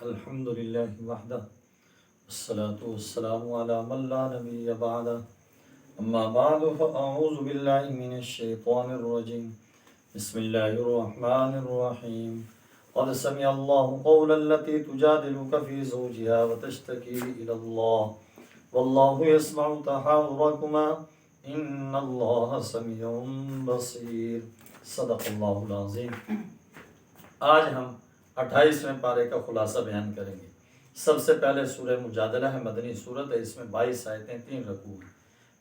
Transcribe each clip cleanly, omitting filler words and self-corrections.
الحمد للہ وحدہ والصلاة والسلام علی من لا نبی بعدہ اما بعد فاعوذ باللہ من الشیطان الرجیم بسم اللہ الرحمن الرحیم قد سمع اللہ قول التي تجادلك في زوجها وتشتكي إلى الله والله يسمع تحاوركما ان اللہ سمیع بصیر صدق اللہ العظیم۔ آج ہم 28ویں پارے کا خلاصہ بیان کریں گے۔ سب سے پہلے سورہ مجادلہ ہے، مدنی سورت ہے، اس میں 22 آیتیں، 3 رکوع ہیں۔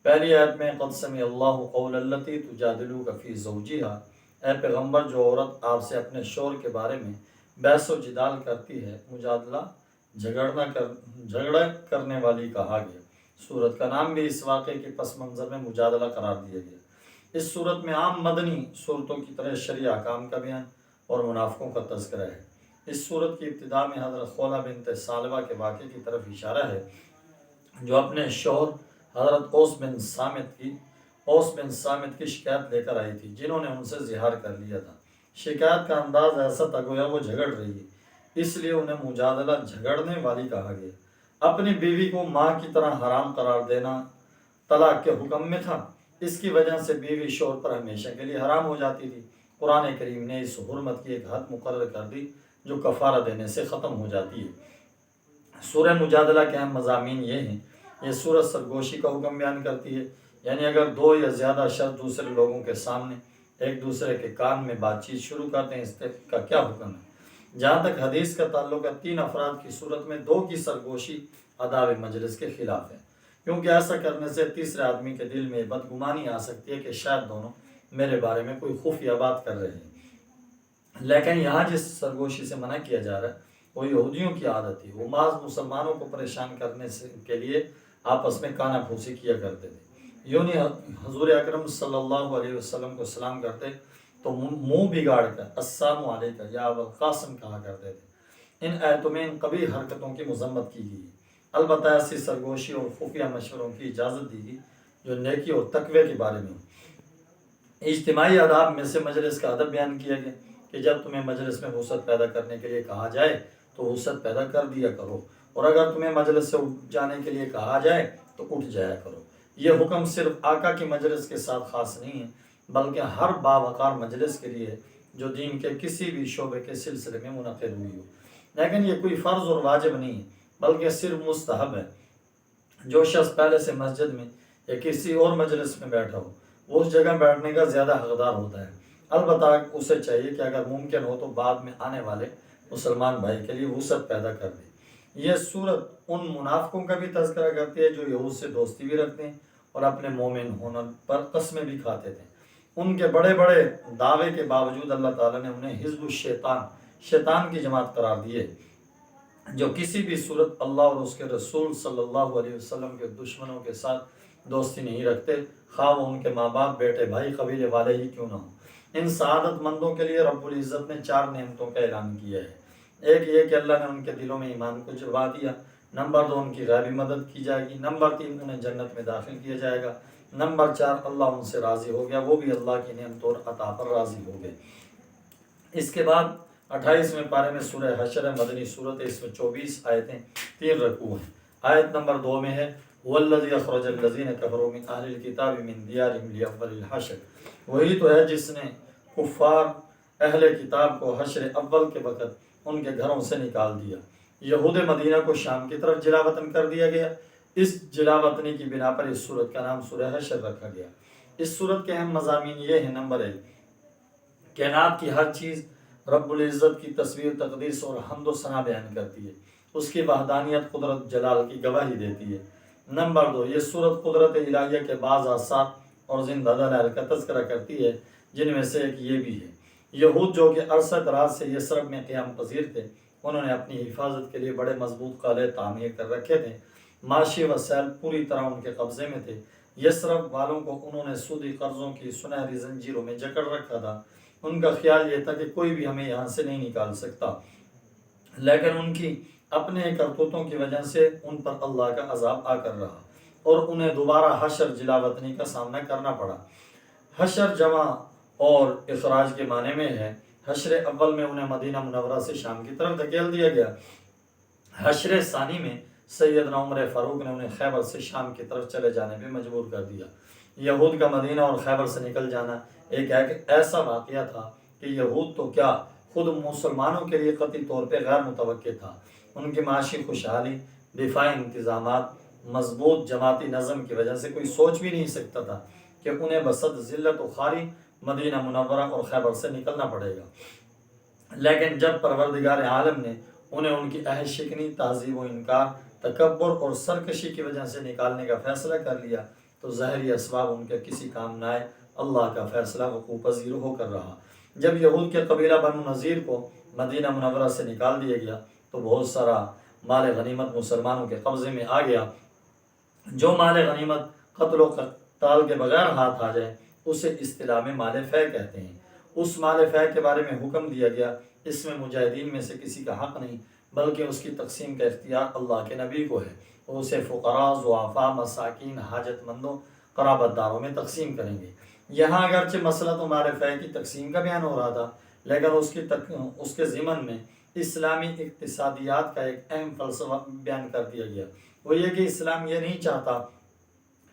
پہلی آیت میں قد سمع اللہ قول التی تجادلوک فی زوجہا، اے پیغمبر جو عورت آپ سے اپنے شوہر کے بارے میں بحث و جدال کرتی ہے، مجادلہ جھگڑا کرنے والی کہا گیا۔ سورت کا نام بھی اس واقعے کے پس منظر میں مجادلہ قرار دیا گیا۔ اس سورت میں عام مدنی صورتوں کی طرح شرعی احکام کا بیان اور منافقوں کا تذکرہ ہے۔ اس صورت کی ابتدا میں حضرت خولہ بنت ثعلبہ کے واقعے کی طرف اشارہ ہے، جو اپنے شوہر حضرت اوس بن صامت کی شکایت لے کر آئی تھی، جنہوں نے ان سے زہار کر لیا تھا۔ شکایت کا انداز ایسا تھا گویا وہ جھگڑ رہی ہے، اس لیے انہیں مجادلہ جھگڑنے والی کہا گیا۔ اپنی بیوی کو ماں کی طرح حرام قرار دینا طلاق کے حکم میں تھا، اس کی وجہ سے بیوی شوہر پر ہمیشہ کے لیے حرام ہو جاتی تھی۔ قرآن کریم نے اس حرمت کی ایک حد مقرر کر دی جو کفارہ دینے سے ختم ہو جاتی ہے۔ سورہ مجادلہ کے اہم مضامین یہ ہیں۔ یہ سورت سرگوشی کا حکم بیان کرتی ہے، یعنی اگر دو یا زیادہ شخص دوسرے لوگوں کے سامنے ایک دوسرے کے کان میں بات چیت شروع کرتے ہیں، اس کا کیا حکم ہے۔ جہاں تک حدیث کا تعلق ہے، 3 افراد کی صورت میں 2 کی سرگوشی آداب مجلس کے خلاف ہے، کیونکہ ایسا کرنے سے تیسرے آدمی کے دل میں بدگمانی آ سکتی ہے کہ شاید دونوں میرے بارے میں کوئی خفیہ بات کر رہے ہیں۔ لیکن یہاں جس سرگوشی سے منع کیا جا رہا ہے وہ یہودیوں کی عادت تھی۔ وہ محض مسلمانوں کو پریشان کرنے کے لیے آپس میں کانا پھوسی کیا کرتے تھے۔ یوں حضور اکرم صلی اللہ علیہ وسلم کو سلام کرتے تو منہ بگاڑ کر السلام علیکم یا ابا القاسم کہا کرتے تھے۔ ان آیتوں میں ان قبیح حرکتوں کی مذمت کی گئی ہے۔ البتہ ایسی سرگوشی اور خفیہ مشوروں کی اجازت دی گئی جو نیکی اور تقوی کے بارے میں ہو۔ اجتماعی آداب میں سے مجلس کا ادب بیان کیا گیا کہ جب تمہیں مجلس میں وسعت پیدا کرنے کے لیے کہا جائے تو وسعت پیدا کر دیا کرو، اور اگر تمہیں مجلس سے اٹھ جانے کے لیے کہا جائے تو اٹھ جایا کرو۔ یہ حکم صرف آقا کی مجلس کے ساتھ خاص نہیں ہے، بلکہ ہر باوقار مجلس کے لیے جو دین کے کسی بھی شعبے کے سلسلے میں منعقد ہوئی ہو۔ لیکن یہ کوئی فرض اور واجب نہیں ہے، بلکہ صرف مستحب ہے۔ جو شخص پہلے سے مسجد میں یا کسی اور مجلس میں بیٹھا ہو، وہ اس جگہ بیٹھنے کا زیادہ حقدار ہوتا ہے۔ البتہ اسے چاہیے کہ اگر ممکن ہو تو بعد میں آنے والے مسلمان بھائی کے لیے وسعت پیدا کر دے۔ یہ صورت ان منافقوں کا بھی تذکرہ کرتی ہے جو یہود سے دوستی بھی رکھتے ہیں اور اپنے مومن ہونے پر قسمیں بھی کھاتے تھے۔ ان کے بڑے بڑے دعوے کے باوجود اللہ تعالیٰ نے انہیں حزب الشیطان، شیطان کی جماعت قرار دیے، جو کسی بھی صورت اللہ اور اس کے رسول صلی اللہ علیہ وسلم کے دشمنوں کے ساتھ دوستی نہیں رکھتے، خواہ وہ ان کے ماں باپ، بیٹے، بھائی، قبیلے والے ہی کیوں نہ ہوں۔ ان سعادت مندوں کے لیے رب العزت نے 4 نعمتوں کا اعلان کیا ہے۔ ایک یہ کہ اللہ نے ان کے دلوں میں ایمان کو جلوا دیا۔ نمبر 2 ان کی غیبی مدد کی جائے گی۔ نمبر 3 انہیں جنت میں داخل کیا جائے گا۔ نمبر 4 اللہ ان سے راضی ہو گیا، وہ بھی اللہ کی نعمت اور عطا پر راضی ہو گئے۔ اس کے بعد 28ویں پارے میں سورہ حشر مدنی صورت ہے، اس میں 24 آیتیں، 3 رکوع ہیں۔ آیت نمبر 2 میں ہے وَالَّذِي أَخْرَجَ الَّذِينَ كَفَرُوا مِنْ أَهْلِ الْكِتَابِ مِنْ دِيَارِهِمْ لِأَوَّلِ الْحَشْرِ، وہی تو ہے جس نے کفار اہل کتاب کو حشر اول کے وقت ان کے گھروں سے نکال دیا۔ یہود مدینہ کو شام کی طرف جلا وطن کر دیا گیا۔ اس جلا وطنی کی بنا پر اس سورت کا نام سورہ حشر رکھا گیا۔ اس سورت کے اہم مضامین یہ ہیں۔ نمبر 1، کائنات کی ہر چیز رب العزت کی تصویر، تقدیس اور حمد و ثنا بیان کرتی ہے، اس کی وحدانیت، قدرت، جلال کی گواہی دیتی ہے۔ نمبر 2، یہ سورت قدرت الہیہ کے بعض آثار اور زندہ دلائل کا تذکرہ کرتی ہے، جن میں سے ایک یہ بھی ہے۔ یہود جو کہ عرصہ دراز سے یثرب میں قیام پذیر تھے، انہوں نے اپنی حفاظت کے لیے بڑے مضبوط قلعے تعمیر کر رکھے تھے۔ معاشی وسائل پوری طرح ان کے قبضے میں تھے۔ یثرب والوں کو انہوں نے سودی قرضوں کی سنہری زنجیروں میں جکڑ رکھا تھا۔ ان کا خیال یہ تھا کہ کوئی بھی ہمیں یہاں سے نہیں نکال سکتا، لیکن ان کی اپنے کرتوتوں کی وجہ سے ان پر اللہ کا عذاب آ کر رہا اور انہیں دوبارہ حشر جلا وطنی کا سامنا کرنا پڑا۔ حشر جمع اور اخراج کے معنی میں ہے۔ حشر اول میں انہیں مدینہ منورہ سے شام کی طرف دھکیل دیا گیا، حشر ثانی میں سیدنا عمر فاروق نے انہیں خیبر سے شام کی طرف چلے جانے پہ مجبور کر دیا۔ یہود کا مدینہ اور خیبر سے نکل جانا ایک ایسا واقعہ تھا کہ یہود تو کیا، خود مسلمانوں کے لیے قطعی طور پہ غیر متوقع تھا۔ ان کی معاشی خوشحالی، دفاعی انتظامات، مضبوط جماعتی نظم کی وجہ سے کوئی سوچ بھی نہیں سکتا تھا کہ انہیں بسط ذلت و خواری مدینہ منورہ اور خیبر سے نکلنا پڑے گا۔ لیکن جب پروردگار عالم نے انہیں ان کی عہد شکنی، تعظیم و انکار، تکبر اور سرکشی کی وجہ سے نکالنے کا فیصلہ کر لیا تو ظاہری اسباب ان کے کسی کام نہ آئے، اللہ کا فیصلہ وقوع پذیر ہو کر رہا۔ جب یہود کے قبیلہ بنو نذیر کو مدینہ منورہ سے نکال دیا گیا تو بہت سارا مال غنیمت مسلمانوں کے قبضے میں آ گیا۔ جو مال غنیمت قتل و قتال کے بغیر ہاتھ آ جائے اسے اصطلاح میں مال فے کہتے ہیں۔ اس مال فے کے بارے میں حکم دیا گیا، اس میں مجاہدین میں سے کسی کا حق نہیں، بلکہ اس کی تقسیم کا اختیار اللہ کے نبی کو ہے۔ وہ اسے فقراء، ضعفاء، مساکین، حاجت مندوں، قرابت داروں میں تقسیم کریں گے۔ یہاں اگرچہ مسئلہ تو مال فے کی تقسیم کا بیان ہو رہا تھا، لیکن اس کے ضمن میں اسلامی اقتصادیات کا ایک اہم فلسفہ بیان کر دیا گیا۔ وہ یہ کہ اسلام یہ نہیں چاہتا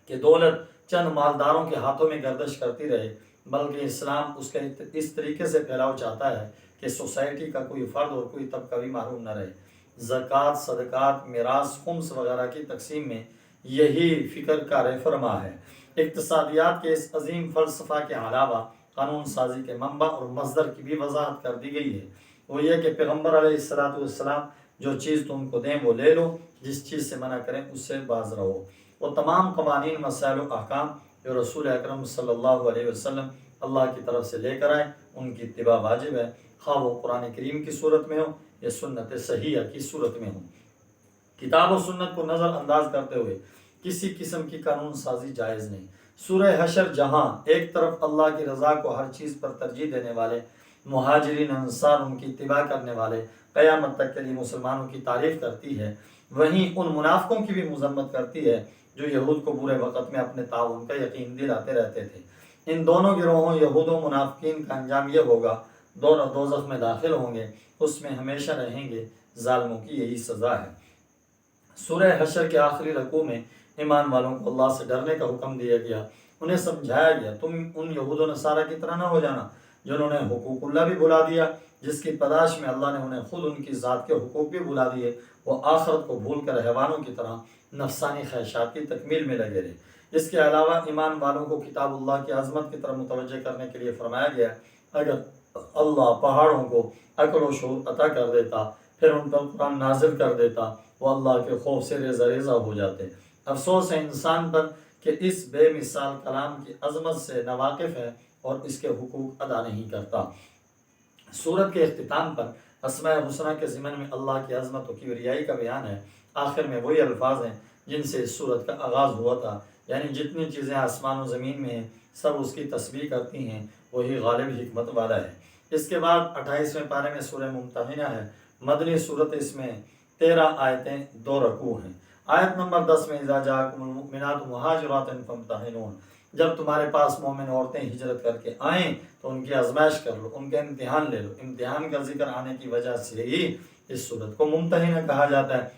کہ دولت چند مالداروں کے ہاتھوں میں گردش کرتی رہے، بلکہ اسلام اس کا اس طریقے سے پھیلاؤ چاہتا ہے کہ سوسائٹی کا کوئی فرد اور کوئی طبقہ بھی محروم نہ رہے۔ زکوٰۃ، صدقات، میراث، خمس وغیرہ کی تقسیم میں یہی فکر کار فرما ہے۔ اقتصادیات کے اس عظیم فلسفہ کے علاوہ قانون سازی کے منبع اور مصدر کی بھی وضاحت کر دی گئی ہے۔ وہ یہ کہ پیغمبر علیہ السلام جو چیز تم کو دیں وہ لے لو، جس چیز سے منع کریں اس سے باز رہو۔ وہ تمام قوانین، مسائل و احکام جو رسول اکرم صلی اللہ علیہ وسلم اللہ کی طرف سے لے کر آئے ان کی اتباع واجب ہے، خواہ وہ قرآن کریم کی صورت میں ہو یا سنت صحیحہ کی صورت میں ہو۔ کتاب و سنت کو نظر انداز کرتے ہوئے کسی قسم کی قانون سازی جائز نہیں۔ سورہ حشر جہاں ایک طرف اللہ کی رضا کو ہر چیز پر ترجیح دینے والے مہاجرین انصار ان کی اتباع کرنے والے قیامت تک کے لیے مسلمانوں کی تعریف کرتی ہے، وہیں ان منافقوں کی بھی مذمت کرتی ہے جو یہود کو برے وقت میں اپنے تعاون کا یقین دلاتے رہتے تھے۔ ان دونوں گروہوں یہود و منافقین کا انجام یہ ہوگا، دونوں دوزخ میں داخل ہوں گے، اس میں ہمیشہ رہیں گے، ظالموں کی یہی سزا ہے۔ سورہ حشر کے آخری رکوع میں ایمان والوں کو اللہ سے ڈرنے کا حکم دیا گیا، انہیں سمجھایا گیا تم ان یہود و نصارہ کی طرح نہ ہو جانا جنہوں نے حقوق اللہ بھی بھلا دیا، جس کی پاداش میں اللہ نے انہیں خود ان کی ذات کے حقوق بھی بھلا دیے۔ وہ آخرت کو بھول کر حیوانوں کی طرح نفسانی خواہشات کی تکمیل میں لگے رہے۔ اس کے علاوہ ایمان والوں کو کتاب اللہ کی عظمت کی طرف متوجہ کرنے کے لیے فرمایا گیا، اگر اللہ پہاڑوں کو عقل و شعور عطا کر دیتا، پھر ان پر قرآن نازل کر دیتا، وہ اللہ کے خوف سے ریزہ ریزہ ہو جاتے۔ افسوس ہے انسان پر کہ اس بے مثال کلام کی عظمت سے ناواقف ہے اور اس کے حقوق ادا نہیں کرتا۔ سورت کے اختتام پر اسماء الحسنی کے ضمن میں اللہ کی عظمت و کبریائی کا بیان ہے۔ آخر میں وہی الفاظ ہیں جن سے اس سورت کا آغاز ہوا تھا، یعنی جتنی چیزیں آسمان و زمین میں ہیں سب اس کی تسبیح کرتی ہیں، وہی غالب حکمت والا ہے۔ اس کے بعد 28ویں پارے میں سورہ ممتحنہ ہے، مدنی صورت، اس میں 13 آیتیں 2 رکوع ہیں۔ آیت نمبر 10 میں اذا جاءکم المؤمنات مہاجرات فامتحنون، جب تمہارے پاس مومن عورتیں ہجرت کر کے آئیں تو ان کی آزمائش کر لو، ان کا امتحان لے لو۔ امتحان کا ذکر آنے کی وجہ سے ہی اس صورت کو ممتحنہ کہا جاتا ہے۔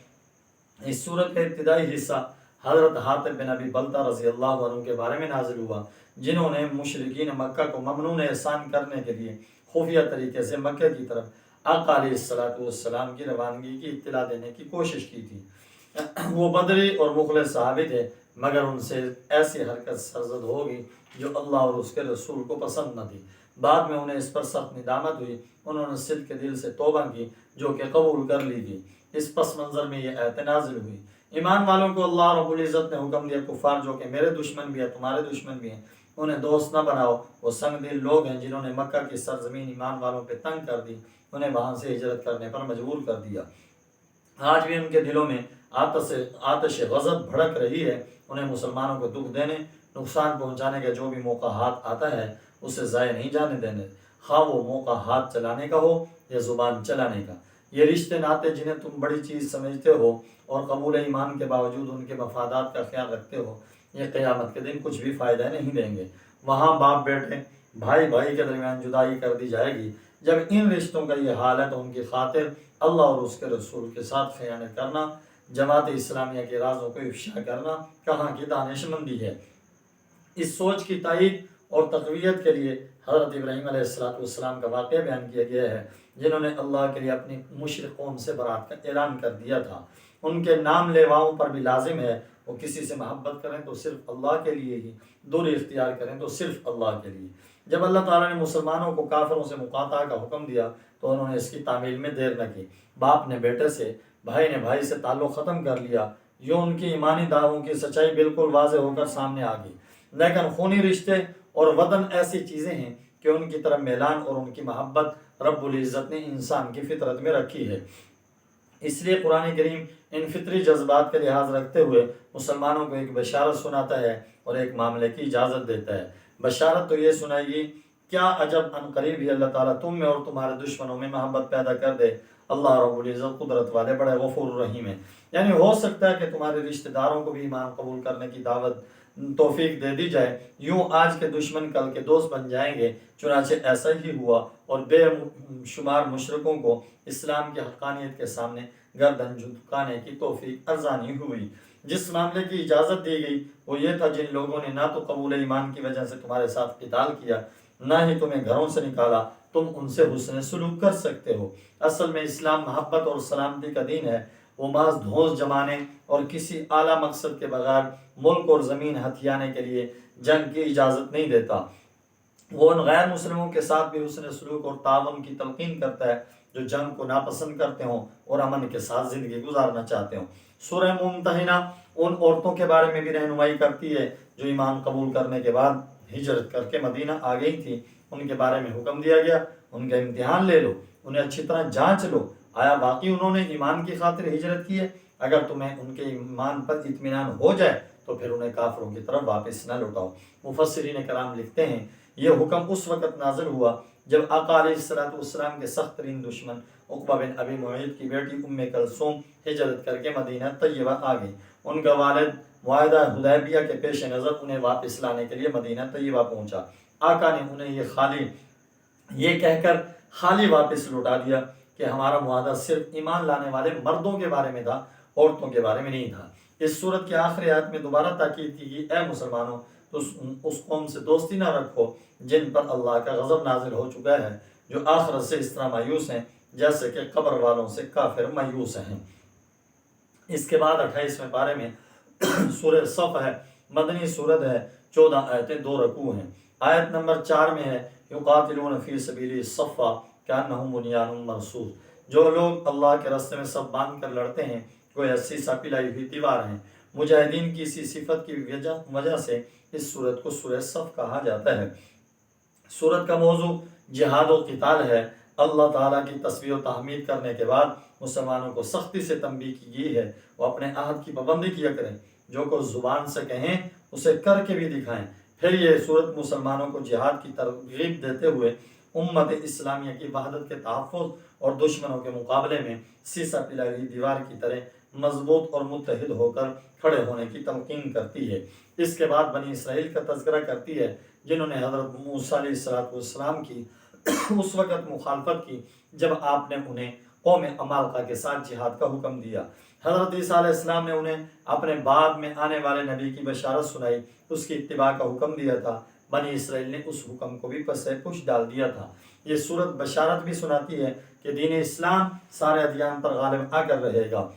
اس صورت کا ابتدائی حصہ حضرت حاطب بن ابی بلتہ رضی اللہ عنہ کے بارے میں نازل ہوا، جنہوں نے مشرکین مکہ کو ممنون احسان کرنے کے لیے خفیہ طریقے سے مکہ کی طرف آقا علیہ السلام کی روانگی کی اطلاع دینے کی کوشش کی تھی۔ وہ بدری اور مخلص صحابی تھے، مگر ان سے ایسی حرکت سرزد ہوگی جو اللہ اور اس کے رسول کو پسند نہ تھی۔ بعد میں انہیں اس پر سخت ندامت ہوئی، انہوں نے صدق کے دل سے توبہ کی جو کہ قبول کر لی گئی۔ اس پس منظر میں یہ آیت نازل ہوئی، ایمان والوں کو اللہ رب العزت نے حکم دیا کفار جو کہ میرے دشمن بھی ہیں تمہارے دشمن بھی ہیں، انہیں دوست نہ بناؤ، وہ سنگ دل لوگ ہیں جنہوں نے مکہ کی سرزمین ایمان والوں پہ تنگ کر دی، انہیں وہاں سے ہجرت کرنے پر مجبور کر دیا۔ آج بھی ان کے دلوں میں آتش غضب بھڑک رہی ہے، انہیں مسلمانوں کو دکھ دینے، نقصان پہنچانے کا جو بھی موقع ہاتھ آتا ہے اسے ضائع نہیں جانے دینے، خواہ وہ موقع ہاتھ چلانے کا ہو یا زبان چلانے کا۔ یہ رشتے ناتے جنہیں تم بڑی چیز سمجھتے ہو اور قبول ایمان کے باوجود ان کے مفادات کا خیال رکھتے ہو، یہ قیامت کے دن کچھ بھی فائدہ نہیں دیں گے۔ وہاں باپ بیٹے، بھائی بھائی کے درمیان جدائی کر دی جائے گی۔ جب ان رشتوں کا یہ حال ہے تو ان کی خاطر اللہ اور اس کے رسول کے ساتھ خیانت کرنا، جماعت اسلامیہ کے رازوں کو افشا کرنا کہاں کی دانش مندی ہے۔ اس سوچ کی تائید اور تقویت کے لیے حضرت ابراہیم علیہ السلام کا واقعہ بیان کیا گیا ہے، جنہوں نے اللہ کے لیے اپنی مشرک قوم سے برات کا اعلان کر دیا تھا۔ ان کے نام لیواؤں پر بھی لازم ہے وہ کسی سے محبت کریں تو صرف اللہ کے لیے ہی، دوری اختیار کریں تو صرف اللہ کے لیے۔ جب اللہ تعالیٰ نے مسلمانوں کو کافروں سے مقاطعہ کا حکم دیا تو انہوں نے اس کی تعمیل میں دیر نہ کی۔ باپ نے بیٹے سے، بھائی نے بھائی سے تعلق ختم کر لیا، یوں ان کی ایمانی دعووں کی سچائی بالکل واضح ہو کر سامنے آ گئی۔ لیکن خونی رشتے اور وطن ایسی چیزیں ہیں کہ ان کی طرف میلان اور ان کی محبت رب العزت نے انسان کی فطرت میں رکھی ہے۔ اس لیے قرآن کریم ان فطری جذبات کا لحاظ رکھتے ہوئے مسلمانوں کو ایک بشارت سناتا ہے اور ایک معاملے کی اجازت دیتا ہے۔ بشارت تو یہ سنائے گی، کیا عجب ان قریب ہی اللہ تعالیٰ تم میں اور تمہارے دشمنوں میں محبت پیدا کر دے۔ اللہ رب العزت قدرت والے بڑے غفور رحیم ہے۔ یعنی ہو سکتا ہے کہ تمہارے رشتہ داروں کو بھی ایمان قبول کرنے کی دعوت توفیق دے دی جائے، یوں آج کے دشمن کل کے دوست بن جائیں گے۔ چنانچہ ایسا ہی ہوا اور بے شمار مشرکوں کو اسلام کی حقانیت کے سامنے گردن جھکانے کی توفیق ارزانی ہوئی۔ جس معاملے کی اجازت دی گئی وہ یہ تھا، جن لوگوں نے نہ تو قبول ایمان کی وجہ سے تمہارے ساتھ قتال کیا، نہ ہی تمہیں گھروں سے نکالا، تم ان سے حسن سلوک کر سکتے ہو۔ اصل میں اسلام محبت اور سلامتی کا دین ہے۔ وہ محض دھونس جمانے اور کسی اعلیٰ مقصد کے بغیر ملک اور زمین ہتھیانے کے لیے جنگ کی اجازت نہیں دیتا۔ وہ ان غیر مسلموں کے ساتھ بھی حسن سلوک اور تعاون کی تلقین کرتا ہے جو جنگ کو ناپسند کرتے ہوں اور امن کے ساتھ زندگی گزارنا چاہتے ہوں۔ سورہ ممتحنہ ان عورتوں کے بارے میں بھی رہنمائی کرتی ہے جو ایمان قبول کرنے کے بعد ہجرت کر کے مدینہ آ گئی تھی۔ ان کے بارے میں حکم دیا گیا، ان کا امتحان لے لو، انہیں اچھی طرح جانچ لو، آیا واقعی انہوں نے ایمان کی خاطر ہجرت کی ہے؟ اگر تمہیں ان کے ایمان پر اطمینان ہو جائے تو پھر انہیں کافروں کی طرف واپس نہ لوٹاؤ۔ مفسرین کرام لکھتے ہیں یہ حکم اس وقت نازل ہوا جب آقا علیہ السلام کے سخت ترین دشمن عقبہ بن ابی معیط کی بیٹی ام کلثوم ہجرت کر کے مدینہ طیبہ آ گئی۔ ان کا والد معاہدہ حدیبیہ کے پیش نظر انہیں واپس لانے کے لیے مدینہ طیبہ پہنچا۔ آقا نے انہیں یہ کہہ کر خالی واپس لوٹا دیا کہ ہمارا معاہدہ صرف ایمان لانے والے مردوں کے بارے میں تھا، عورتوں کے بارے میں نہیں تھا۔ اس صورت کی آخری آیت میں دوبارہ تاکید کی گئی، اے مسلمانوں تو اس قوم سے دوستی نہ رکھو جن پر اللہ کا غضب نازل ہو چکا ہے، جو آخرت سے اس طرح مایوس ہیں جیسے کہ قبر والوں سے کافر مایوس ہیں۔ اس کے بعد 28ویں پارے میں سورہ صف ہے، مدنی سورت ہے، 14 آیتیں 2 رکوع ہیں۔ آیت نمبر 4 میں ہے یقاتلون فی سبیل صفا کانہم بنیان مرصوص، جو لوگ اللہ کے راستے میں صف باندھ کر لڑتے ہیں گویا سیسا پلائی ہوئی دیوار ہیں۔ مجاہدین کی اسی صفت کی وجہ سے اس سورت کو سورہ صف کہا جاتا ہے۔ سورت کا موضوع جہاد و قتال ہے۔ اللہ تعالیٰ کی تسبیح و تحمید کرنے کے بعد مسلمانوں کو سختی سے تنبیہ کی گئی ہے وہ اپنے عہد کی پابندی کیا کریں، جو کو زبان سے کہیں اسے کر کے بھی دکھائیں۔ پھر یہ سورت مسلمانوں کو جہاد کی ترغیب دیتے ہوئے امت اسلامیہ کی وحدت کے تحفظ اور دشمنوں کے مقابلے میں سیسا پلائی دیوار کی طرح مضبوط اور متحد ہو کر کھڑے ہونے کی تلقین کرتی ہے۔ اس کے بعد بنی اسرائیل کا تذکرہ کرتی ہے جنہوں نے حضرت موسیٰ علیہ السلام کی اس وقت مخالفت کی جب آپ نے انہیں قوم عمالقہ کے ساتھ جہاد کا حکم دیا۔ حضرت عیسیٰ علیہ السلام نے انہیں اپنے بعد میں آنے والے نبی کی بشارت سنائی، اس کی اتباع کا حکم دیا تھا۔ بنی اسرائیل نے اس حکم کو بھی پس پش ڈال دیا تھا۔ یہ سورت بشارت بھی سناتی ہے کہ دین اسلام سارے ادیان پر غالب آ کر رہے گا۔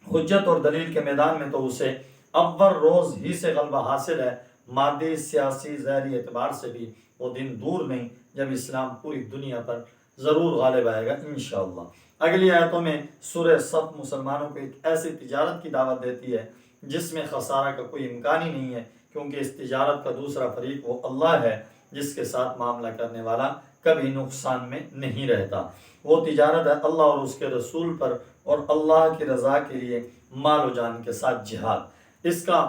حجت اور دلیل کے میدان میں تو اسے اول روز ہی سے غلبہ حاصل ہے، مادی، سیاسی، ظاہری اعتبار سے بھی وہ دن دور نہیں جب اسلام پوری دنیا پر ضرور غالب آئے گا انشاءاللہ۔ اگلی آیتوں میں سورہ صف مسلمانوں کو ایک ایسی تجارت کی دعوت دیتی ہے جس میں خسارہ کا کوئی امکان ہی نہیں ہے، کیونکہ اس تجارت کا دوسرا فریق وہ اللہ ہے جس کے ساتھ معاملہ کرنے والا کبھی نقصان میں نہیں رہتا۔ وہ تجارت ہے اللہ اور اس کے رسول پر اور اللہ کی رضا کے لیے مال و جان کے ساتھ جہاد۔ اس کا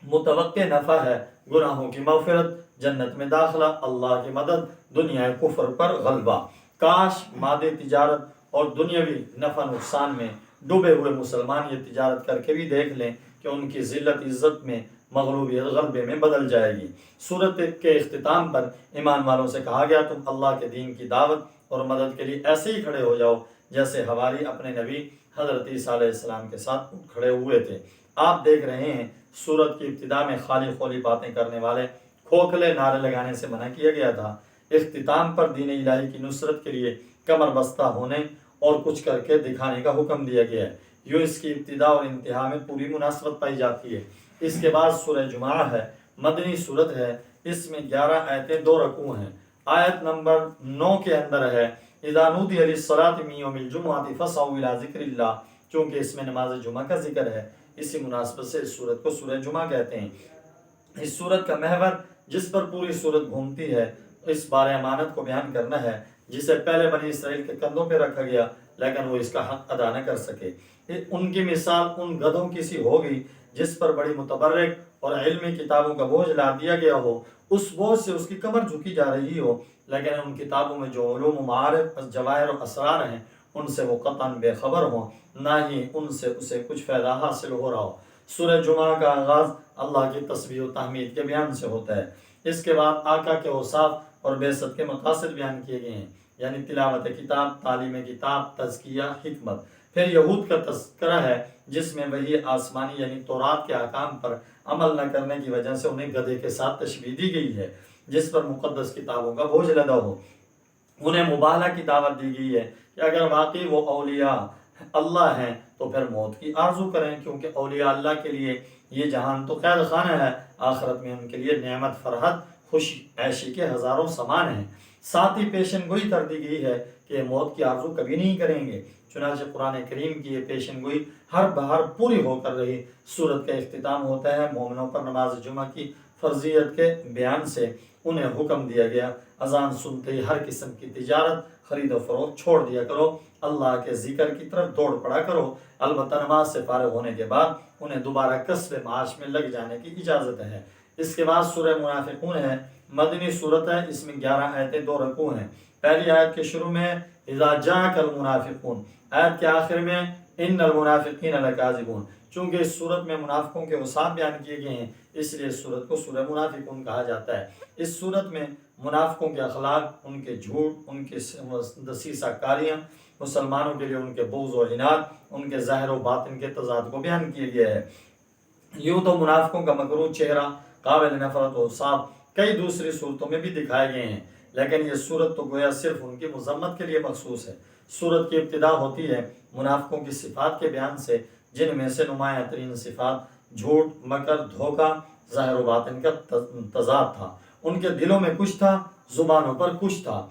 متوقع نفع ہے گناہوں کی مغفرت، جنت میں داخلہ، اللہ کی مدد، دنیا کفر پر غلبہ۔ کاش مادی تجارت اور دنیاوی نفع نقصان میں ڈوبے ہوئے مسلمان یہ تجارت کر کے بھی دیکھ لیں کہ ان کی ذلت عزت میں، مغلوبیت غلبے میں بدل جائے گی۔ سورت کے اختتام پر ایمان والوں سے کہا گیا تم اللہ کے دین کی دعوت اور مدد کے لیے ایسے ہی کھڑے ہو جاؤ جیسے حواری اپنے نبی حضرت عیسیٰ علیہ السلام کے ساتھ اٹھ کھڑے ہوئے تھے۔ آپ دیکھ رہے ہیں سورت کی ابتدا میں خالی خولی باتیں کرنے والے کھوکھلے نعرے لگانے سے منع کیا گیا تھا۔ اختتام پر دین الہی کی نصرت کے لیے کمر بستہ ہونے اور کچھ کر کے دکھانے کا حکم دیا گیا ہے۔ یوں اس کی ابتدا اور انتہا میں پوری مناسبت پائی جاتی ہے۔ اس کے بعد سورہ جمعہ ہے، مدنی صورت ہے، اس میں 11 آیتیں 2 رکوع ہیں۔ آیت نمبر 9 کے اندر ہے اذا نودی للصلاۃ من یوم الجمعۃ فاسعوا الی ذکر اللہ، چونکہ اس میں نماز جمعہ کا ذکر ہے، اسی مناسبت سے اس سورت کو سورہ جمعہ کہتے ہیں۔ اس سورت کا محور جس پر پوری سورت گھومتی ہے اس بار امانت کو بیان کرنا ہے، جسے پہلے بنی اسرائیل کے کندھوں پہ رکھا گیا لیکن وہ اس کا حق ادا نہ کر سکے۔ ان کی مثال ان گدھوں کی سی ہوگی جس پر بڑی متبرک اور علمی کتابوں کا بوجھ لا دیا گیا ہو، اس بوجھ سے اس کی کمر جھکی جا رہی ہو، لیکن ان کتابوں میں جو علوم و معارف، جواہر و اسرار ہیں ان سے وہ قطعاً بے خبر ہوں، نہ ہی ان سے اسے کچھ فائدہ حاصل ہو رہا ہو۔ سورہ جمعہ کا آغاز اللہ کی تسبیح و تحمید کے بیان سے ہوتا ہے۔ اس کے بعد آقا کے اوصاف اور بعثت کے مقاصد بیان کیے گئے ہیں، یعنی تلاوت کتاب، تعلیم کتاب، تزکیہ، حکمت۔ پھر یہود کا تذکرہ ہے جس میں وہی آسمانی یعنی تورات کے احکام پر عمل نہ کرنے کی وجہ سے انہیں گدھے کے ساتھ تشبیہ دی گئی ہے جس پر مقدس کتابوں کا بوجھ لدا ہو۔ انہیں مباہلہ کی دعوت دی گئی ہے کہ اگر واقعی وہ اولیاء اللہ ہیں تو پھر موت کی آرزو کریں، کیونکہ اولیاء اللہ کے لیے یہ جہان تو قید خانہ ہے، آخرت میں ان کے لیے نعمت، فرحت، خوشی عیشی کے ہزاروں سامان ہیں۔ ساتھ ہی پیشن گوئی کر دی گئی ہے کہ موت کی آرزو کبھی نہیں کریں گے۔ چنانچہ قرآن کریم کی یہ پیشن گوئی ہر بہر پوری ہو کر رہی۔ سورت کا اختتام ہوتا ہے مومنوں پر نماز جمعہ کی فرضیت کے بیان سے۔ انہیں حکم دیا گیا اذان سنتے ہی ہر قسم کی تجارت، خرید و فروخت چھوڑ دیا کرو، اللہ کے ذکر کی طرف دوڑ پڑا کرو۔ البتہ نماز سے فارغ ہونے کے بعد انہیں دوبارہ کسب معاش میں لگ جانے کی اجازت ہے۔ اس کے بعد سورہ منافقون ہے، مدنی صورت ہے، اس میں 11 آیتیں 2 رکوع ہیں۔ پہلی آیت کے شروع میں اذا جاءک المنافقون، آیت کے آخر میں ان المنافقین لکاذبون۔ چونکہ اس صورت میں منافقوں کے اوصاف بیان کیے گئے ہیں اس لیے اس صورت کو سورہ منافقون کہا جاتا ہے۔ اس صورت میں منافقوں کے اخلاق، ان کے جھوٹ، ان کی دسیسہ کاریاں، مسلمانوں کے لیے ان کے بغض و عناد، ان کے ظاہر و باطن کے تضاد کو بیان کیا گیا ہے۔ یوں تو منافقوں کا مکروہ چہرہ، قابل نفرت و اوصاف کئی دوسری صورتوں میں بھی دکھائے گئے ہیں، لیکن یہ صورت تو گویا صرف ان کی مذمت کے لیے مخصوص ہے۔ صورت کی ابتدا ہوتی ہے منافقوں کی صفات کے بیان سے، جن میں سے نمایاں ترین صفات جھوٹ، مکر، دھوکہ، ظاہر و باطن کا تضاد تھا۔ ان کے دلوں میں کچھ تھا، زبانوں پر کچھ تھا۔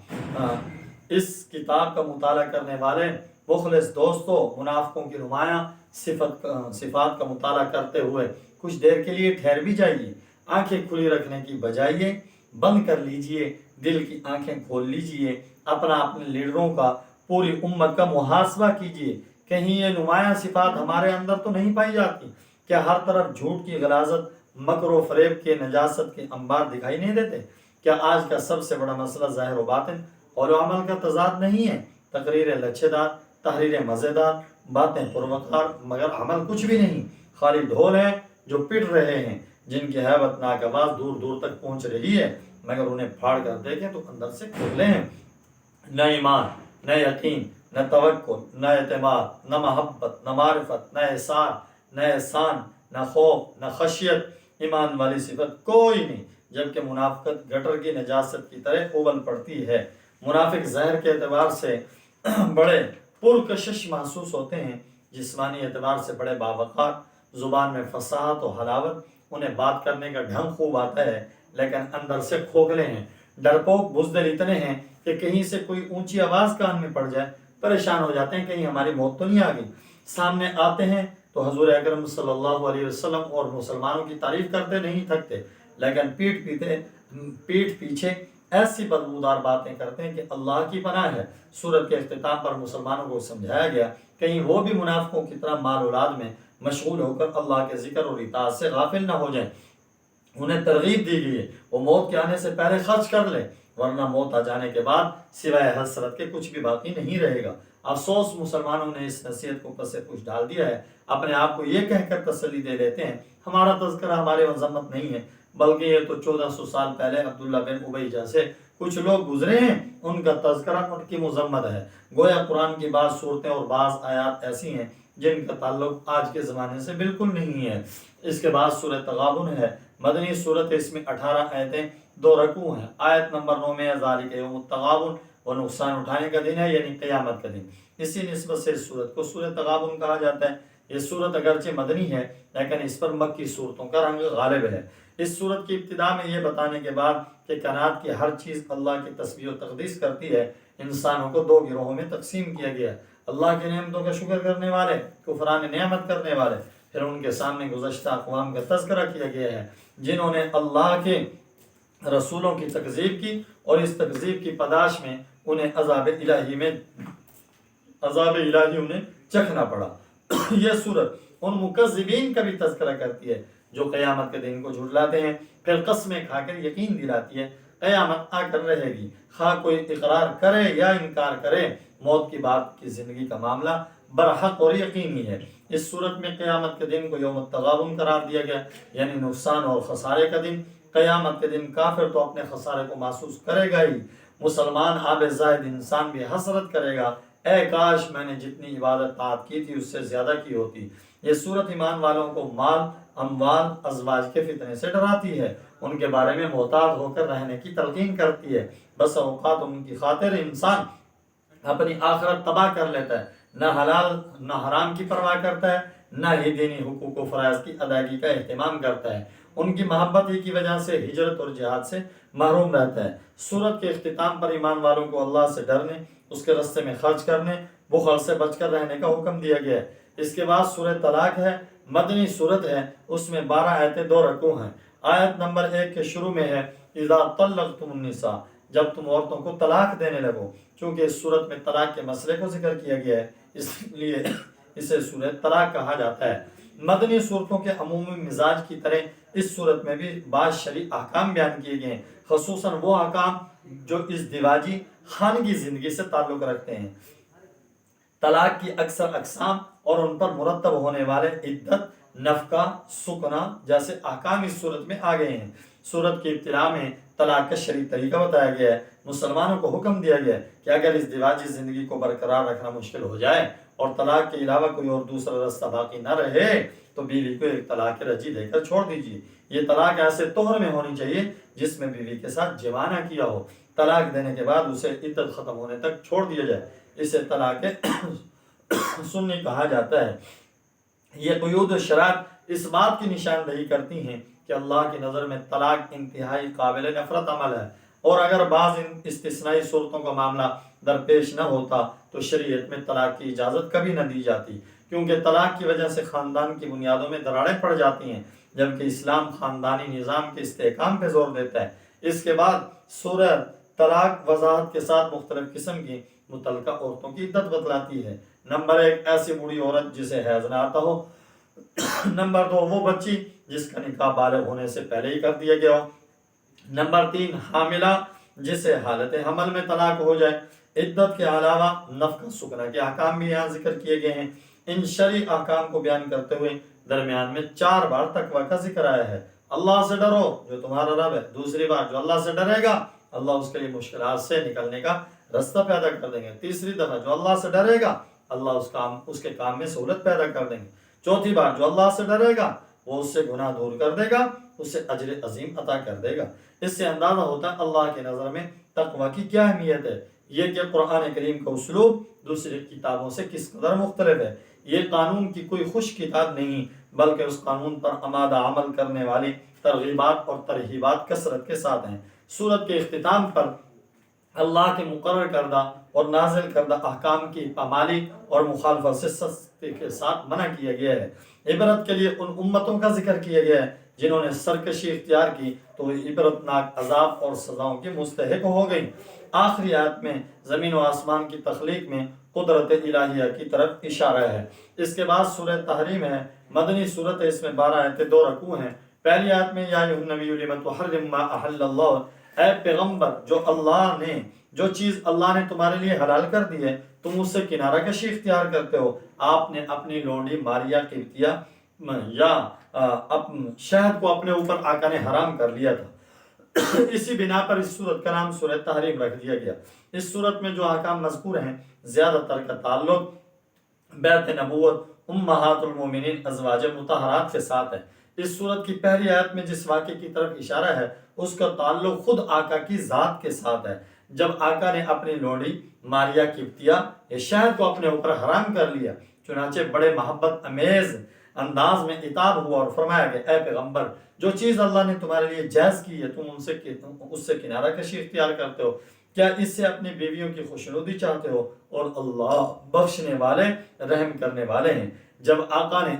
اس کتاب کا مطالعہ کرنے والے مخلص دوستوں، منافقوں کی نمایاں صفات کا مطالعہ کرتے ہوئے کچھ دیر کے لیے ٹھہر بھی جائیے۔ آنکھیں کھلی رکھنے کی بجائے بند کر لیجئے، دل کی آنکھیں کھول لیجئے، اپنے لیڈروں کا، پوری امت کا محاسبہ کیجئے۔ کہیں یہ نمایاں صفات ہمارے اندر تو نہیں پائی جاتی؟ کیا ہر طرف جھوٹ کی غلاظت، مکر و فریب کے نجاست کے انبار دکھائی نہیں دیتے؟ کیا آج کا سب سے بڑا مسئلہ ظاہر و باطن، قول و عمل کا تضاد نہیں ہے؟ تقریریں لچھے دار، تحریریں مزیدار، باتیں پروقار، مگر عمل کچھ بھی نہیں، خالی ڈھول ہے جو پٹ رہے ہیں، جن کی ہیبت ناک آواز دور دور تک پہنچ رہی ہے، مگر انہیں پھاڑ کر دیکھیں تو اندر سے کھلے ہیں۔ نہ ایمان، نہ یقین، نہ توکل، نہ اعتماد، نہ محبت، نہ معرفت، نہ احسان، نہ احسان، نہ خوف، نہ خشیت، ایمان والی صفت کوئی نہیں، جبکہ منافقت گٹر کی نجاست کی طرح ابل پڑتی ہے۔ منافق ظاہر کے اعتبار سے بڑے پرکشش محسوس ہوتے ہیں، جسمانی اعتبار سے بڑے باوقار، زبان میں فصاحت و حلاوت، انہیں بات کرنے کا ڈھنگ خوب آتا ہے، لیکن اندر سے کھوکھلے ہیں، ڈرپوک بزدل اتنے ہیں کہ کہیں سے کوئی اونچی آواز کان میں پڑ جائے پریشان ہو جاتے ہیں، کہیں ہماری موت تو نہیں آ گئی۔ سامنے آتے ہیں تو حضور اکرم صلی اللہ علیہ وسلم اور مسلمانوں کی تعریف کرتے نہیں تھکتے، لیکن پیٹھ پیچھے ایسی بدبودار باتیں کرتے ہیں کہ اللہ کی پناہ ہے۔ سورت کے اختتام پر مسلمانوں کو سمجھایا گیا کہیں وہ بھی منافقوں کی طرح مال اولاد میں مشغول ہو کر اللہ کے ذکر اور اطاعت سے غافل نہ ہو جائیں۔ انہیں ترغیب دی گئی ہے وہ موت کے آنے سے پہلے خرچ کر لیں، ورنہ موت آ جانے کے بعد سوائے حسرت کے کچھ بھی باقی نہیں رہے گا۔ افسوس مسلمانوں نے اس نصیحت کو پس پوچھ ڈال دیا ہے، اپنے آپ کو یہ کہہ کر تسلی دے لیتے ہیں ہمارا تذکرہ ہمارے مذمت نہیں ہے، بلکہ یہ تو 1400 سال پہلے عبداللہ بن ابی جیسے کچھ لوگ گزرے ہیں ان کا تذکرہ ان کی مذمت ہے۔ گویا قرآن کی بعض صورتیں اور بعض آیات ایسی ہیں جن کا تعلق آج کے زمانے سے بالکل نہیں ہے۔ اس کے بعد سورہ تغابن ہے، مدنی صورت ہے، اس میں 18 آیتیں، 2 رکوع ہیں۔ آیت نمبر 9 میں ذالک یوم التغابن، وہ نقصان اٹھانے کا دن ہے، یعنی قیامت کا دن۔ اسی نسبت سے اس صورت کو سورہ تغابن کہا جاتا ہے۔ یہ صورت اگرچہ مدنی ہے لیکن اس پر مکی صورتوں کا رنگ غالب ہے۔ اس صورت کی ابتدا میں یہ بتانے کے بعد کہ کائنات کی ہر چیز اللہ کی تسبیح و تقدیس کرتی ہے، انسانوں کو 2 گروہوں میں تقسیم کیا گیا ہے، اللہ کی نعمتوں کا شکر کرنے والے، کفران نعمت کرنے والے۔ پھر ان کے سامنے گزشتہ اقوام کا تذکرہ کیا گیا ہے جنہوں نے اللہ کے رسولوں کی تکذیب کی اور اس تکذیب کی پاداش میں انہیں عذاب الہی انہیں چکھنا پڑا۔ یہ صورت ان مکذبین کا بھی تذکرہ کرتی ہے جو قیامت کے دن کو جھٹلاتے ہیں، پھر قسمیں کھا کر یقین دلاتی ہے قیامت آ کر رہے گی، خواہ کوئی اقرار کرے یا انکار کرے، موت کی بات کی زندگی کا معاملہ برحق اور یقینی ہے۔ اس صورت میں قیامت کے دن کو یوم التغابن قرار دیا گیا، یعنی نقصان اور خسارے کا دن۔ قیامت کے دن کافر تو اپنے خسارے کو محسوس کرے گا ہی، مسلمان عابد زاہد انسان بھی حسرت کرے گا، اے کاش میں نے جتنی عبادت طاعت کی تھی اس سے زیادہ کی ہوتی۔ یہ صورت ایمان والوں کو مال، اموال، ازواج کے فتنے سے ڈراتی ہے، ان کے بارے میں محتاط ہو کر رہنے کی تلقین کرتی ہے۔ بس اوقات ان کی خاطر انسان اپنی آخرت تباہ کر لیتا ہے، نہ حلال نہ حرام کی پرواہ کرتا ہے، نہ ہی دینی حقوق و فرائض کی ادائیگی کا اہتمام کرتا ہے، ان کی محبت ہی کی وجہ سے ہجرت اور جہاد سے محروم رہتا ہے۔ سورت کے اختتام پر ایمان والوں کو اللہ سے ڈرنے، اس کے راستے میں خرچ کرنے، بخل سے بچ کر رہنے کا حکم دیا گیا ہے۔ اس کے بعد سورہ طلاق ہے، مدنی صورت ہے، اس میں 12 آیتیں، 2 رکوع ہیں۔ آیت نمبر 1 کے شروع میں ہے اذا طلقتم النساء، جب تم عورتوں کو طلاق دینے لگو۔ چونکہ اس صورت میں طلاق کے مسئلے کو ذکر کیا گیا ہے اس لیے اسے سورہ طلاق کہا جاتا ہے۔ مدنی صورتوں کے عمومی مزاج کی طرح اس صورت میں بھی بعض شرعی احکام بیان کیے گئے ہیں، خصوصاً وہ احکام جو اس دیواجی خانگی زندگی سے تعلق رکھتے ہیں۔ طلاق کی اکثر اقسام اور ان پر مرتب ہونے والے عدت، نفقہ، سکنا جیسے احکام اس صورت میں آ گئے ہیں۔ صورت کی ابتدا میں طلاق کا شرعی طریقہ بتایا گیا ہے۔ مسلمانوں کو حکم دیا گیا ہے کہ اگر اس دیواجی زندگی کو برقرار رکھنا مشکل ہو جائے اور طلاق کے علاوہ کوئی اور دوسرا راستہ باقی نہ رہے تو بیوی کو ایک طلاق رجی دے کر چھوڑ دیجیے۔ یہ طلاق ایسے طہر میں ہونی چاہیے جس میں بیوی کے ساتھ جماع نہ کیا ہو۔ طلاق دینے کے بعد اسے عدت ختم ہونے تک چھوڑ دیا جائے، اسے طلاق سنی کہا جاتا ہے۔ یہ قیود و شرائط اس بات کی نشاندہی کرتی ہیں کہ اللہ کی نظر میں طلاق انتہائی قابل نفرت عمل ہے، اور اگر بعض استثنائی صورتوں کا معاملہ درپیش نہ ہوتا تو شریعت میں طلاق کی اجازت کبھی نہ دی جاتی، کیونکہ طلاق کی وجہ سے خاندان کی بنیادوں میں دراڑیں پڑ جاتی ہیں، جبکہ اسلام خاندانی نظام کے استحکام پہ زور دیتا ہے۔ اس کے بعد سورہ طلاق وضاحت کے ساتھ مختلف قسم کی متعلقہ عورتوں کی عدت بتلاتی ہے۔ نمبر 1 ایسی بوڑھی عورت جسے حیض نہ آتا ہو۔ نمبر 2 وہ بچی جس کا نکاح بالغ ہونے سے پہلے ہی کر دیا گیا ہو۔ نمبر 3 حاملہ جسے حالت حمل میں طلاق ہو جائے۔ عدت کے علاوہ نفقہ سکنا کے احکام بھی یہاں ذکر کیے گئے ہیں۔ ان شرعی احکام کو بیان کرتے ہوئے درمیان میں 4 بار تقویٰ کا ذکر آیا ہے۔ اللہ سے ڈرو جو تمہارا رب ہے، دوسری بار جو اللہ سے ڈرے گا اللہ اس کے لیے مشکلات سے نکلنے کا راستہ پیدا کر دیں گے، تیسری دفعہ جو اللہ سے ڈرے گا اللہ اس کے کام میں سہولت پیدا کر دیں گے، چوتھی بار جو اللہ سے ڈرے گا وہ اس سے گناہ دور کر دے گا، اسے اجر عظیم عطا کر دے گا۔ اس سے اندازہ ہوتا ہے اللہ کی نظر میں تقویٰ کی کیا اہمیت ہے، یہ کہ قرآن کریم کا اسلوب دوسری کتابوں سے کس قدر مختلف ہے۔ یہ قانون کی کوئی خوش کتاب نہیں بلکہ اس قانون پر آمادہ عمل کرنے والی ترغیبات اور ترہیبات کثرت کے ساتھ ہیں۔ سورت کے اختتام پر اللہ کے مقرر کردہ اور نازل کردہ احکام کی پامالی اور مخالفت سے سختی کے ساتھ منع کیا گیا ہے۔ عبرت کے لیے ان امتوں کا ذکر کیا گیا ہے جنہوں نے سرکشی اختیار کی تو عبرتناک عذاب اور سزاؤں کی مستحق ہو گئی۔ آخری آیت میں زمین و آسمان کی تخلیق میں قدرت الہیہ کی طرف اشارہ ہے۔ اس کے بعد سورہ تحریم ہے، مدنی سورت ہے، اس میں 12 آیتیں، 2 رکوع ہیں۔ پہلی آیت میں یا ایھا النبی لم تحرم ما احل اللہ، اے پیغمبر جو چیز اللہ نے تمہارے لیے حلال کر دی ہے تم اس سے کنارہ کشی اختیار کرتے ہو۔ آپ نے اپنی لونڈی ماریا قبطیہ یا شہد کو اپنے اوپر آقا نے حرام کر لیا تھا۔ اسی بنا پر اس صورت کا نام سورہ تحریم رکھ دیا گیا۔ اس صورت میں جو احکام مذکور ہیں زیادہ تر کا تعلق بیعت نبوت امہات المومنین ازواج مطہرات کے ساتھ ہے۔ اس صورت کی پہلی آیت میں جس واقعے کی طرف اشارہ ہے اس کا تعلق خود آقا کی ذات کے ساتھ ہے۔ جب آقا نے اپنی لونڈی ماریا قبطیہ یہ شہد کو اپنے اوپر حرام کر لیا، چنانچہ بڑے محبت امیز انداز میں عتاب ہوا اور فرمایا کہ اے پیغمبر، جو چیز اللہ نے تمہارے لیے جائز کی ہے تم اس سے کنارہ کشی اختیار کرتے ہو، کیا اس سے اپنی بیویوں کی خوشنودی چاہتے ہو؟ اور اللہ بخشنے والے رحم کرنے والے ہیں۔ جب آقا نے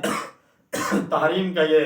تحریم کا یہ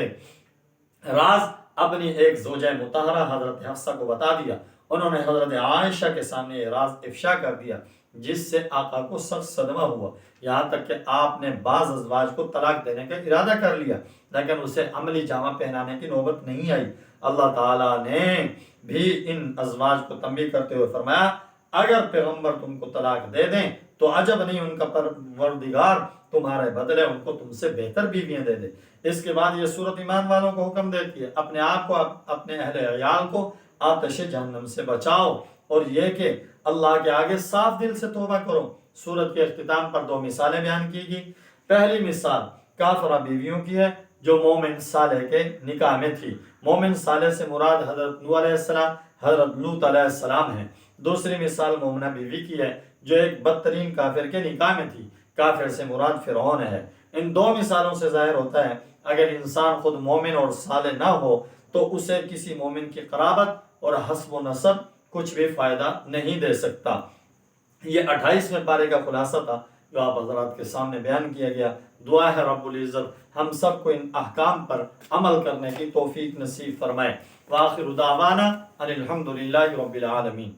راز اپنی ایک زوجہ مطہرہ حضرت حفصہ کو بتا دیا، انہوں نے حضرت عائشہ کے سامنے یہ راز افشا کر دیا، جس سے آقا کو سخت صدمہ ہوا، یہاں تک کہ آپ نے بعض ازواج کو طلاق دینے کا ارادہ کر لیا، لیکن اسے عملی جامہ پہنانے کی نوبت نہیں آئی۔ اللہ تعالیٰ نے بھی ان ازواج کو تنبیہ کرتے ہوئے فرمایا اگر پیغمبر تم کو طلاق دے دیں تو عجب نہیں ان کا پروردگار تمہارے بدلے ان کو تم سے بہتر بیویاں دے دے۔ اس کے بعد یہ صورت ایمان والوں کو حکم دیتی ہے اپنے آپ کو اپنے اہل عیال کو آتش جہنم سے بچاؤ، اور یہ کہ اللہ کے آگے صاف دل سے توبہ کرو۔ سورت کے اختتام پر دو مثالیں بیان کی گئی۔ پہلی مثال کافرہ بیویوں کی ہے جو مومن صالح کے نکاح میں تھی۔ مومن صالح سے مراد حضرت نوح علیہ السلام، حضرت لوط علیہ السلام ہیں۔ دوسری مثال مومنہ بیوی کی ہے جو ایک بدترین کافر کے نکاح میں تھی، کافر سے مراد فرعون ہے۔ ان دو مثالوں سے ظاہر ہوتا ہے اگر انسان خود مومن اور صالح نہ ہو تو اسے کسی مومن کی قرابت اور حسب و نسب کچھ بھی فائدہ نہیں دے سکتا۔ یہ 28ویں پارے کا خلاصہ تھا جو آپ حضرات کے سامنے بیان کیا گیا۔ دعا ہے رب العزت ہم سب کو ان احکام پر عمل کرنے کی توفیق نصیب فرمائے۔ وآخر دعوانا ان الحمد للہ رب العالمین۔